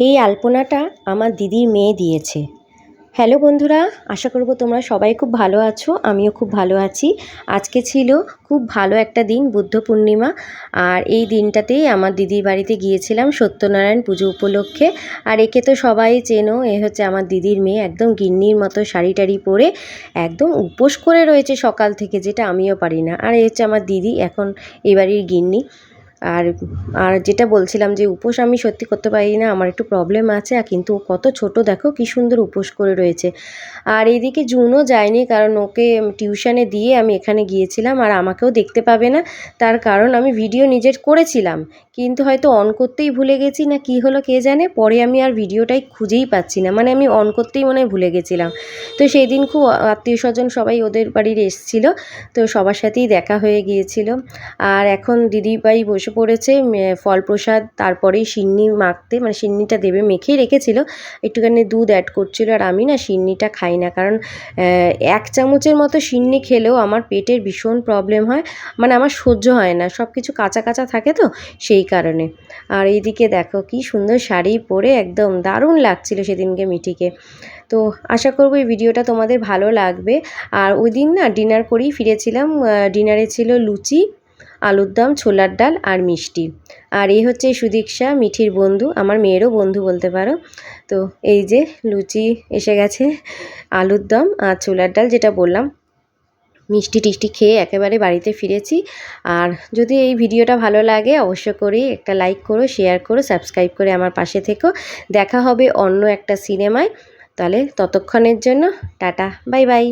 এই আলপনাটা আমার দিদির মেয়ে দিয়েছে। হ্যালো বন্ধুরা, আশা করব তোমরা সবাই খুব ভালো আছো। আমিও খুব ভালো আছি। আজকে ছিল খুব ভালো একটা দিন, বুদ্ধ পূর্ণিমা। আর এই দিনটাতেই আমার দিদির বাড়িতে গিয়েছিলাম সত্যনারায়ণ পুজো উপলক্ষে। আর একে তো সবাই চেনো, এ হচ্ছে আমার দিদির মেয়ে, একদম গিন্নির মতো শাড়ি টাড়ি পরে একদম উপোস করে রয়েছে সকাল থেকে, যেটা আমিও পারি না। আর এই হচ্ছে আমার দিদি, এখন এই বাড়ির গিন্নি। আর আর যেটা বলছিলাম যে উপোস আমি সত্যি করতে পারি না, আমার একটু প্রবলেম আছে। আর কিন্তু ও কত ছোট দেখো, কি সুন্দর উপোস করে রয়েছে। আর এইদিকে জুনও যায়নি, কারণ ওকে টিউশনে দিয়ে আমি এখানে গিয়েছিলাম। আর আমাকেও দেখতে পাবে না, তার কারণ আমি ভিডিও নিজের করেছিলাম, কিন্তু হয়তো অন করতেই ভুলে গেছি, না কি হলো কে জানে। পরে আমি আর ভিডিওটাই খুঁজেই পাচ্ছি না, মানে আমি অন করতেই মনে হয় ভুলে গেছিলাম। তো সেই দিন খুব আত্মীয় স্বজন সবাই ওদের বাড়ির এসেছিলো, তো সবার সাথেই দেখা হয়ে গিয়েছিল। আর এখন দিদিভাই বসে পড়েছে ফল প্রসাদ, তারপরেই সিন্নি মাখতে, মানে সিন্নিটা দেবে, মেখেই রেখেছিল, একটুখানি দুধ অ্যাড করছিল। আর আমি না সিন্নিটা খাই না, কারণ 1 চামচের মতো সিন্নি খেলেও আমার পেটের ভীষণ প্রবলেম হয়, মানে আমার সহ্য হয় না, সব কিছু কাঁচা কাঁচা থাকে তো সেই কারণে। আর এইদিকে দেখো কি সুন্দর শাড়ি পরে একদম দারুণ লাগছিল সেদিনকে মিঠিকে। তো আশা করব এই ভিডিওটা তোমাদের ভালো লাগবে। আর ওই দিন না ডিনার করেই ফিরেছিলাম। ডিনারে ছিল লুচি, আলুর দম, ছোলার ডাল আর মিষ্টি। আর এই হচ্ছে সুদীক্ষা, মিঠির বন্ধু, আমার মেয়েরও বন্ধু বলতে পারো। তো এই যে লুচি এসে গেছে, আলুর দম আর ছোলার ডাল যেটা বললাম, মিষ্টি টিষ্টি খেয়ে একেবারে বাড়িতে ফিরেছি। আর যদি এই ভিডিওটা ভালো লাগে অবশ্য করেই একটা লাইক করো, শেয়ার করো, সাবস্ক্রাইব করে আমার পাশে থেকো। দেখা হবে অন্য একটা সিনেমায়। তাহলে ততক্ষণের জন্য টাটা, বাই বাই।